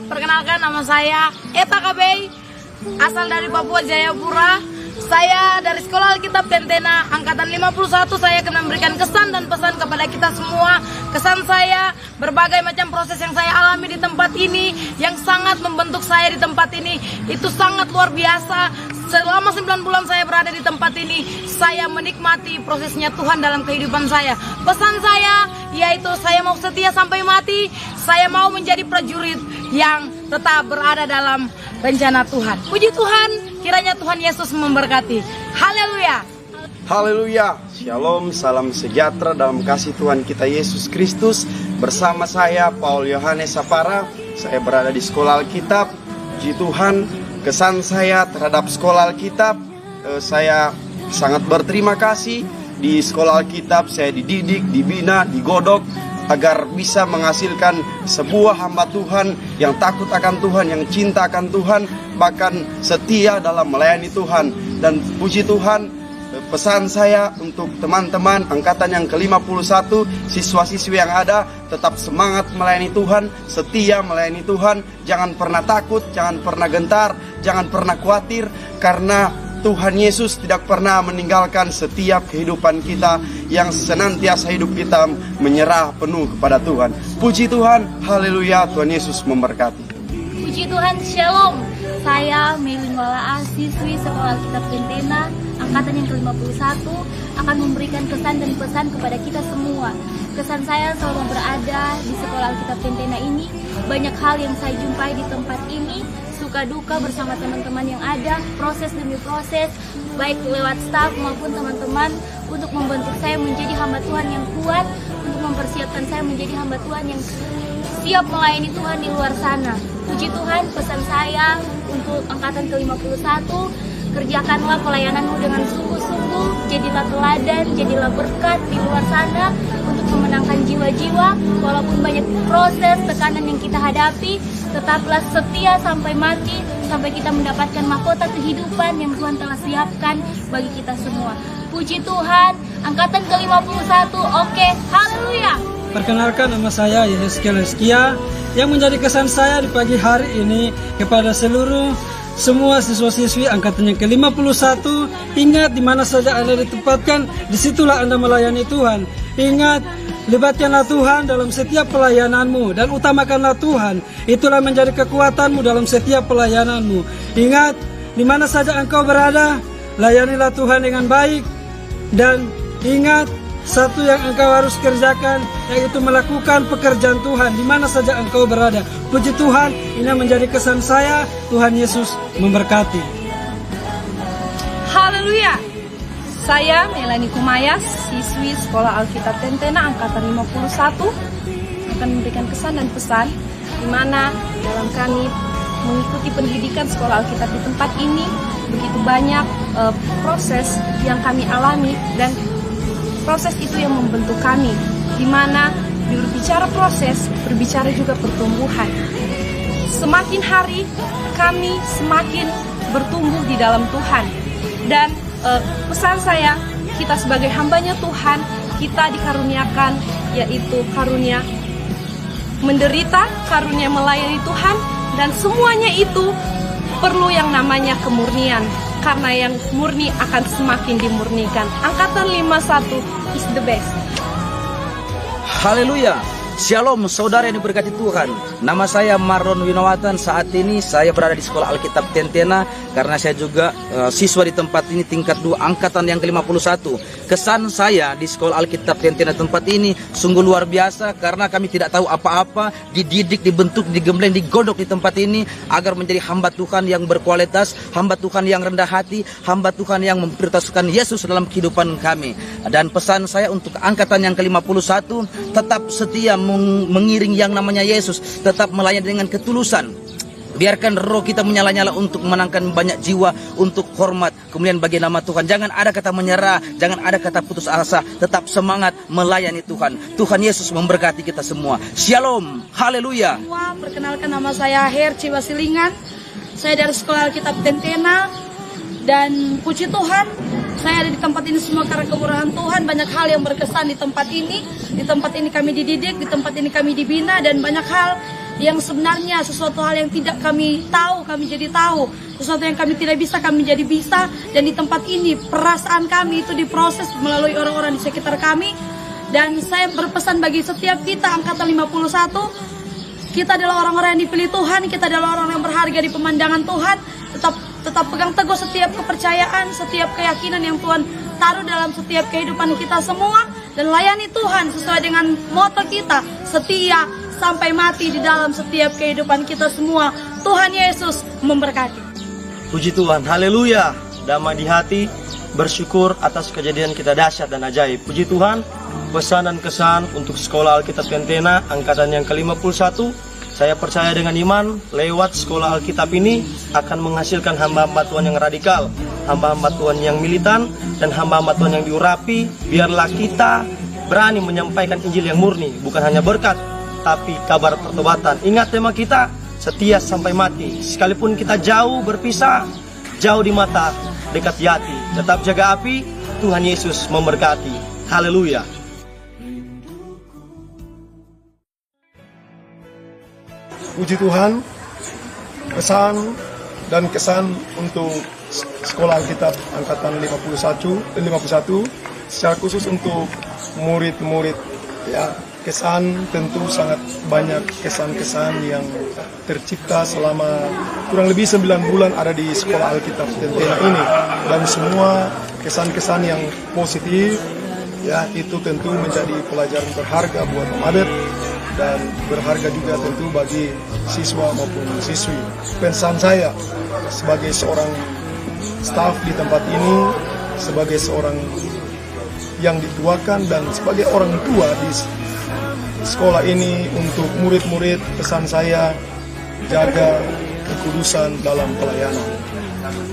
Perkenalkan, nama saya Eta Kabei, asal dari Papua Jayapura. Saya dari Sekolah Alkitab Tentena Angkatan 51. Saya akan memberikan kesan dan pesan kepada kita semua. Kesan saya, berbagai macam proses yang saya alami di tempat ini, yang sangat membentuk saya di tempat ini, itu sangat luar biasa. Selama 9 bulan saya berada di tempat ini, saya menikmati prosesnya Tuhan dalam kehidupan saya. Pesan saya yaitu saya mau setia sampai mati. Saya mau menjadi prajurit yang tetap berada dalam rencana Tuhan. Puji Tuhan, kiranya Tuhan Yesus memberkati. Haleluya. Haleluya. Shalom, salam sejahtera dalam kasih Tuhan kita Yesus Kristus. Bersama saya Paul Yohanes Sapara. Saya berada di Sekolah Alkitab. Puji Tuhan. Kesan saya terhadap Sekolah Alkitab, saya sangat berterima kasih. Di Sekolah Alkitab saya dididik, dibina, digodok agar bisa menghasilkan sebuah hamba Tuhan yang takut akan Tuhan, yang cinta akan Tuhan, bahkan setia dalam melayani Tuhan. Dan puji Tuhan, pesan saya untuk teman-teman angkatan yang ke-51, siswa-siswi yang ada, tetap semangat melayani Tuhan, setia melayani Tuhan. Jangan pernah takut, jangan pernah gentar, jangan pernah khawatir, karena Tuhan Yesus tidak pernah meninggalkan setiap kehidupan kita, yang senantiasa hidup kita menyerah penuh kepada Tuhan. Puji Tuhan, haleluya, Tuhan Yesus memberkati. Puji Tuhan, shalom. Saya Melin Wala'a, siswi Sekolah Alkitab Tentena Angkatan yang ke-51, akan memberikan kesan dan pesan kepada kita semua. Kesan saya selama berada di Sekolah Alkitab Tentena ini, banyak hal yang saya jumpai di tempat ini, suka duka bersama teman-teman yang ada, proses demi proses, baik lewat staf maupun teman-teman, untuk membentuk saya menjadi hamba Tuhan yang kuat, untuk mempersiapkan saya menjadi hamba Tuhan yang siap melayani Tuhan di luar sana. Puji Tuhan, pesan saya untuk angkatan ke-51, kerjakanlah pelayananmu dengan sungguh-sungguh, jadilah teladan, jadilah berkat di luar sana untuk memenangkan jiwa-jiwa. Walaupun banyak proses, tekanan yang kita hadapi, tetaplah setia sampai mati, sampai kita mendapatkan mahkota kehidupan yang Tuhan telah siapkan bagi kita semua. Puji Tuhan, angkatan ke-51, oke, haleluya. Perkenalkan, nama saya Yehezkiel Eskia. Yang menjadi kesan saya di pagi hari ini kepada semua siswa-siswi angkatan yang ke-51, ingat di mana saja Anda ditempatkan, disitulah Anda melayani Tuhan. Ingat, libatkanlah Tuhan dalam setiap pelayananmu dan utamakanlah Tuhan. Itulah menjadi kekuatanmu dalam setiap pelayananmu. Ingat, di mana saja engkau berada, layanilah Tuhan dengan baik. Dan ingat, satu yang engkau harus kerjakan, yaitu melakukan pekerjaan Tuhan di mana saja engkau berada. Puji Tuhan, ini menjadi kesan saya. Tuhan Yesus memberkati. Haleluya. Saya Melani Kumayas, siswi Sekolah Alkitab Tentena Angkatan 51, akan memberikan kesan dan pesan di mana dalam kami mengikuti pendidikan Sekolah Alkitab di tempat ini, begitu banyak proses yang kami alami, dan proses itu yang membentuk kami, di mana berbicara proses, berbicara juga pertumbuhan. Semakin hari kami semakin bertumbuh di dalam Tuhan. Dan pesan saya, kita sebagai hambanya Tuhan, kita dikaruniakan yaitu karunia menderita, karunia melayani Tuhan, dan semuanya itu perlu yang namanya kemurnian. Karena yang murni akan semakin dimurnikan. Angkatan 51 is the best. Haleluya. Shalom saudara yang diberkati Tuhan. Nama saya Marlon Winawatan. Saat ini saya berada di Sekolah Alkitab Tentena, karena saya juga siswa di tempat ini tingkat 2 angkatan yang ke-51. Kesan saya di Sekolah Alkitab Tentena tempat ini sungguh luar biasa, karena kami tidak tahu apa-apa, dididik, dibentuk, digembleng, digodok di tempat ini agar menjadi hamba Tuhan yang berkualitas, hamba Tuhan yang rendah hati, hamba Tuhan yang memprioritaskan Yesus dalam kehidupan kami. Dan pesan saya untuk angkatan yang ke-51, tetap setia mengiring yang namanya Yesus, tetap melayani dengan ketulusan. Biarkan roh kita menyala-nyala untuk menangkan banyak jiwa, untuk hormat kemudian bagi nama Tuhan. Jangan ada kata menyerah, jangan ada kata putus asa, tetap semangat melayani Tuhan. Tuhan Yesus memberkati kita semua. Shalom, haleluya. Perkenalkan, nama saya Herci Basilingan. Saya dari Sekolah Alkitab Tentena, dan puji Tuhan, saya ada di tempat ini semua karena kemurahan Tuhan. Banyak hal yang berkesan di tempat ini. Di tempat ini kami dididik, di tempat ini kami dibina, dan banyak hal yang sebenarnya, sesuatu hal yang tidak kami tahu, kami jadi tahu, sesuatu yang kami tidak bisa, kami jadi bisa. Dan di tempat ini perasaan kami itu diproses melalui orang-orang di sekitar kami. Dan saya berpesan bagi setiap kita angkatan 51, kita adalah orang-orang yang dipilih Tuhan, kita adalah orang yang berharga di pemandangan Tuhan. Tetap pegang teguh setiap kepercayaan, setiap keyakinan yang Tuhan taruh dalam setiap kehidupan kita semua, dan layani Tuhan sesuai dengan moto kita, setia sampai mati di dalam setiap kehidupan kita semua. Tuhan Yesus memberkati. Puji Tuhan, haleluya. Damai di hati, bersyukur atas kejadian kita dahsyat dan ajaib. Puji Tuhan, pesan dan kesan untuk Sekolah Alkitab Tentena angkatan yang ke-51. Saya percaya dengan iman, lewat Sekolah Alkitab ini akan menghasilkan hamba-hamba Tuhan yang radikal, hamba-hamba Tuhan yang militan, dan hamba-hamba Tuhan yang diurapi. Biarlah kita berani menyampaikan Injil yang murni, bukan hanya berkat, tapi kabar pertobatan. Ingat tema kita, setia sampai mati. Sekalipun kita jauh berpisah, jauh di mata, dekat di hati. Tetap jaga api, Tuhan Yesus memberkati. Haleluya. Puji Tuhan, pesan dan kesan untuk Sekolah Alkitab angkatan 51 secara khusus untuk murid-murid, ya. Kesan tentu sangat banyak kesan-kesan yang tercipta selama kurang lebih 9 bulan ada di Sekolah Alkitab Tentena ini, dan semua kesan-kesan yang positif, ya, itu tentu menjadi pelajaran berharga buat Om Adet dan berharga juga tentu bagi siswa maupun siswi. Pesan saya sebagai seorang staf di tempat ini, sebagai seorang yang dituakan dan sebagai orang tua di sekolah ini, untuk murid-murid, pesan saya, jaga kekudusan dalam pelayanan.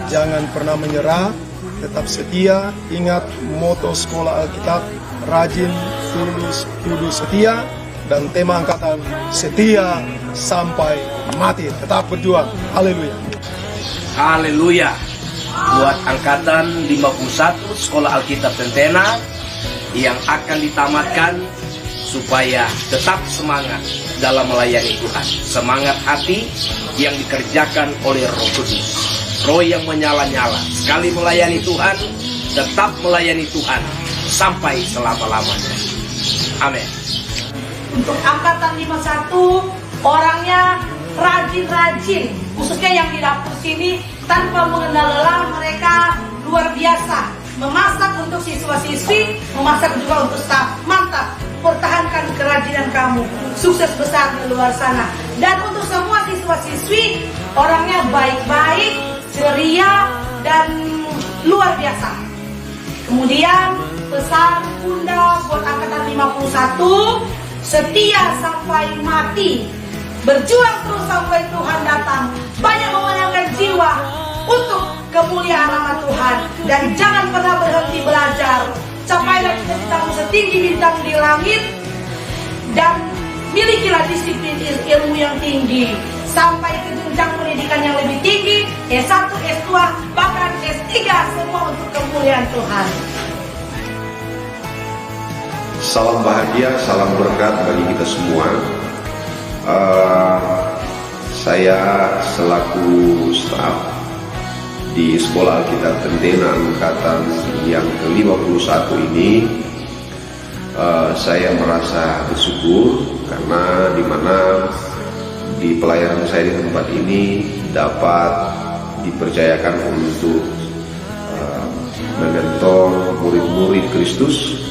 Jangan pernah menyerah, tetap setia. Ingat moto Sekolah Alkitab, rajin, tulus, kudus, setia. Dan tema angkatan, setia sampai mati. Tetap berjuang. Haleluya. Haleluya. Buat angkatan 51 Sekolah Alkitab Tentena yang akan ditamatkan, supaya tetap semangat dalam melayani Tuhan. Semangat hati yang dikerjakan oleh Roh Kudus, Roh yang menyala-nyala. Sekali melayani Tuhan, tetap melayani Tuhan sampai selama-lamanya. Amin. Untuk angkatan 51, orangnya rajin-rajin, khususnya yang di dapur sini, tanpa mengenal lelah. Mereka luar biasa, memasak untuk siswa-siswi, memasak juga untuk staf. Mantap, pertahankan kerajinan kamu, sukses besar di luar sana. Dan untuk semua siswa-siswi, orangnya baik-baik, ceria, dan luar biasa. Kemudian pesan Bunda buat angkatan 51, setia sampai mati, berjuang terus sampai Tuhan datang, banyak memenangkan jiwa untuk kemuliaan nama Tuhan, dan jangan pernah berhenti belajar. Capailah cita-citamu setinggi bintang di langit, dan milikilah disiplin ilmu yang tinggi sampai ke jenjang pendidikan yang lebih tinggi, S1, S2, bahkan S3, semua untuk kemuliaan Tuhan. Salam bahagia, salam berkat bagi kita semua. Saya selaku staf di Sekolah Alkitab Tentena angkatan yang ke-51 ini, saya merasa bersyukur karena di pelayanan saya di tempat ini dapat dipercayakan untuk mengentor murid-murid Kristus,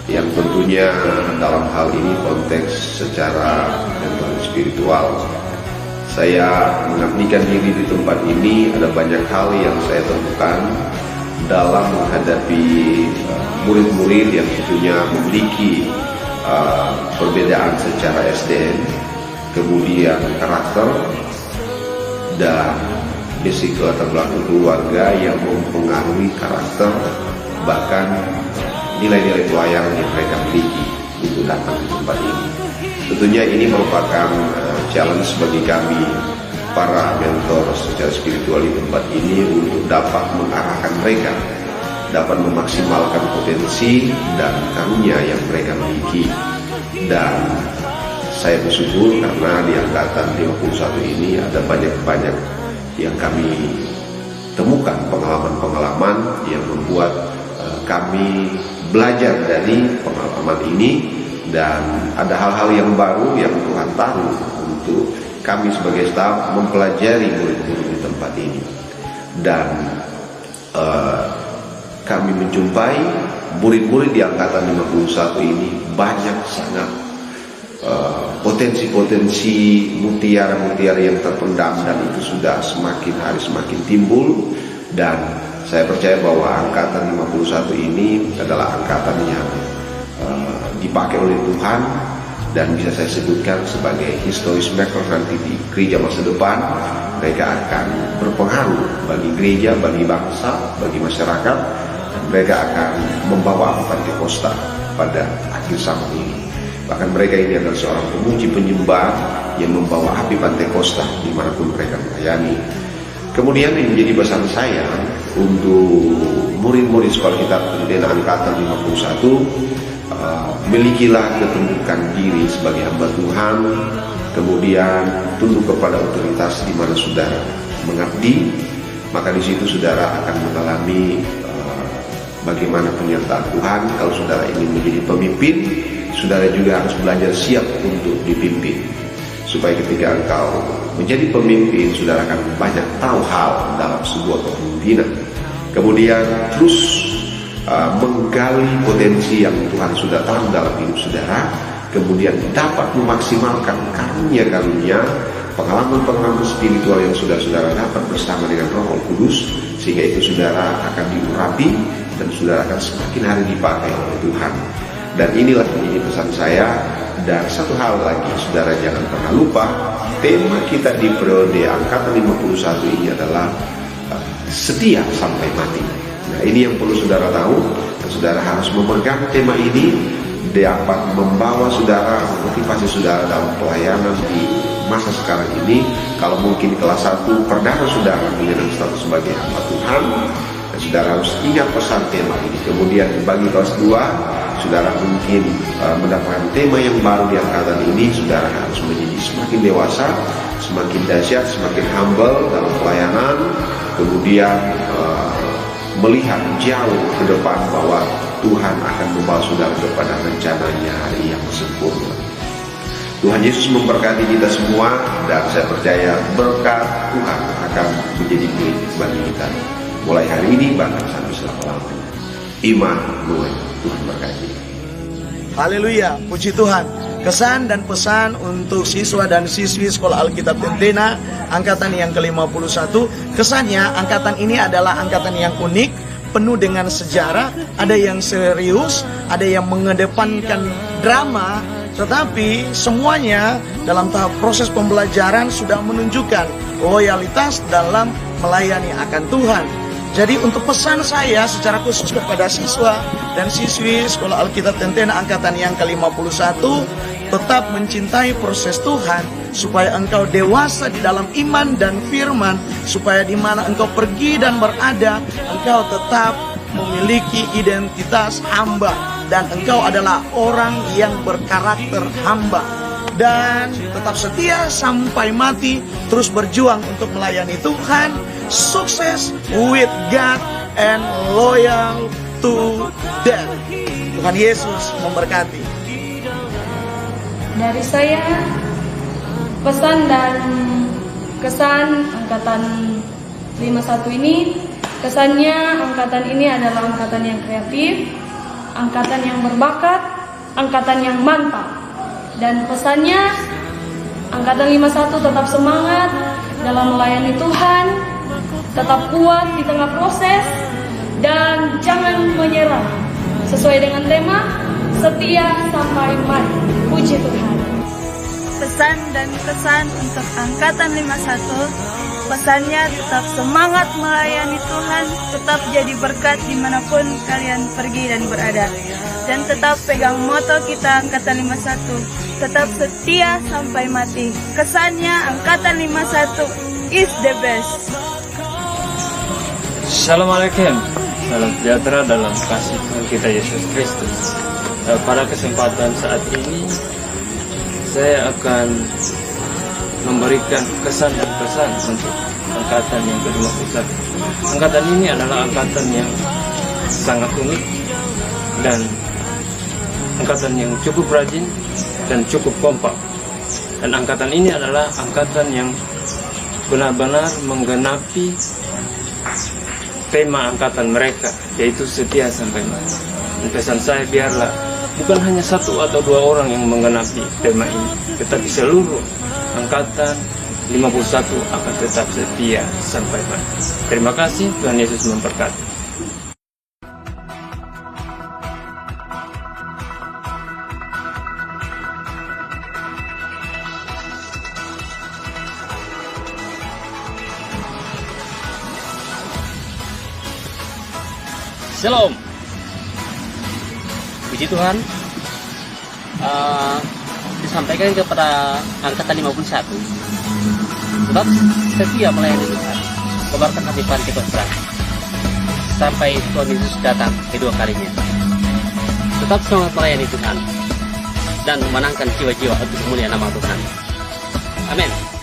yang tentunya dalam hal ini konteks secara mental spiritual. Saya mengabdikan diri di tempat ini, ada banyak hal yang saya temukan dalam menghadapi murid-murid yang tentunya memiliki perbedaan secara SDM, kemudian karakter, dan basic latar belakang keluarga yang mempengaruhi karakter, bahkan nilai-nilai pelayanan yang mereka miliki untuk datang ke tempat ini. Tentunya ini merupakan challenge bagi kami para mentor secara spiritual di tempat ini untuk dapat mengarahkan mereka, dapat memaksimalkan potensi dan karunia yang mereka miliki. Dan saya bersyukur karena di angkatan 51 ini ada banyak yang kami temukan pengalaman-pengalaman yang membuat kami belajar dari pengalaman ini, dan ada hal-hal yang baru yang Tuhan taruh untuk kami sebagai staf mempelajari murid-murid di tempat ini. Dan kami menjumpai murid-murid di angkatan 51 ini banyak sangat potensi-potensi mutiara-mutiara yang terpendam, dan itu sudah semakin hari semakin timbul. Dan saya percaya bahwa angkatan 51 ini adalah angkatan yang dipakai oleh Tuhan, dan bisa saya sebutkan sebagai historis maker nanti di gereja masa depan. Mereka akan berpengaruh bagi gereja, bagi bangsa, bagi masyarakat, dan mereka akan membawa Pentakosta pada akhir zaman ini. Bahkan mereka ini adalah seorang pemuji penyembah yang membawa api Pentakosta dimanapun mereka melayani. Kemudian yang menjadi pesan saya untuk murid-murid sekolah kitab Tentena angkatan 51, milikilah ketundukan diri sebagai hamba Tuhan, kemudian tunduk kepada otoritas di mana saudara mengabdi, maka di situ saudara akan mengalami bagaimana penyertaan Tuhan. Kalau saudara ingin menjadi pemimpin, saudara juga harus belajar siap untuk dipimpin, supaya ketika engkau menjadi pemimpin, saudara akan banyak tahu hal dalam sebuah kepemimpinan. Kemudian terus menggali potensi yang Tuhan sudah taruh dalam hidup saudara, kemudian dapat memaksimalkan karunia-karunia, pengalaman-pengalaman spiritual yang sudah saudara dapat bersama dengan Roh Kudus, sehingga itu saudara akan diurapi dan saudara akan semakin hari dipakai oleh Tuhan. Dan inilah menjadi pesan saya. Dan satu hal lagi, saudara jangan pernah lupa, tema kita di periode angkatan 51 ini adalah setia sampai mati. Nah, ini yang perlu saudara tahu, dan saudara harus memegang tema ini, dapat membawa saudara, motivasi saudara dalam pelayanan di masa sekarang ini. Kalau mungkin kelas 1 perdana saudara menyandang status sebagai hamba Tuhan, dan saudara harus ingat pesan tema ini. Kemudian bagi kelas 2, saudara mungkin mendapatkan tema yang baru di angkatan ini, saudara harus menjadi semakin dewasa, semakin dahsyat, semakin humble dalam pelayanan, kemudian melihat jauh ke depan bahwa Tuhan akan membawa saudara kepada rencananya hari yang sempurna. Tuhan Yesus memberkati kita semua, dan saya percaya berkat Tuhan akan menjadi milik bagi kita mulai hari ini bahkan sampai selama-lamanya. Immanuel, Tuhan berkati. Haleluya, puji Tuhan. Kesan dan pesan untuk siswa dan siswi Sekolah Alkitab Tentena angkatan yang ke-51. Kesannya angkatan ini adalah angkatan yang unik, penuh dengan sejarah, ada yang serius, ada yang mengedepankan drama, tetapi semuanya dalam tahap proses pembelajaran sudah menunjukkan loyalitas dalam melayani akan Tuhan. Jadi untuk pesan saya secara khusus kepada siswa dan siswi Sekolah Alkitab Tentena angkatan yang ke-51, tetap mencintai proses Tuhan, supaya engkau dewasa di dalam iman dan firman, supaya di mana engkau pergi dan berada, engkau tetap memiliki identitas hamba, dan engkau adalah orang yang berkarakter hamba. Dan tetap setia sampai mati, terus berjuang untuk melayani Tuhan, sukses with God and loyal to death. Tuhan Yesus memberkati. Dari saya, pesan dan kesan angkatan 51 ini, kesannya angkatan ini adalah angkatan yang kreatif, angkatan yang berbakat, angkatan yang mantap. Dan pesannya, angkatan 51 tetap semangat dalam melayani Tuhan, tetap kuat di tengah proses, dan jangan menyerah. Sesuai dengan tema, setia sampai mati. Puji Tuhan. Pesan dan kesan untuk angkatan 51, pesannya tetap semangat melayani Tuhan, tetap jadi berkat dimanapun kalian pergi dan berada, dan tetap pegang moto kita angkatan 51, tetap setia sampai mati. Kesannya angkatan 51 is the best. Assalamualaikum, salam sejahtera dalam kasih Tuhan kita Yesus Kristus. Pada kesempatan saat ini saya akan memberikan kesan dan pesan untuk angkatan yang ke-51. Angkatan ini adalah angkatan yang sangat unik dan angkatan yang cukup rajin dan cukup kompak. Dan angkatan ini adalah angkatan yang benar-benar menggenapi tema angkatan mereka, yaitu setia sampai mati. Dan pesan saya, biarlah bukan hanya 1 atau 2 orang yang menggenapi tema ini, tetapi seluruh angkatan 51 akan tetap setia sampai mati. Terima kasih, Tuhan Yesus memberkati. Shalom. Puji Tuhan, disampaikan kepada angkatan 51, tetap setia melayani Tuhan, kobarkan hati panti besar sampai Tuhan Yesus datang kedua kalinya. Tetap semangat melayani Tuhan dan memenangkan jiwa-jiwa untuk kemuliaan nama Tuhan. Amin.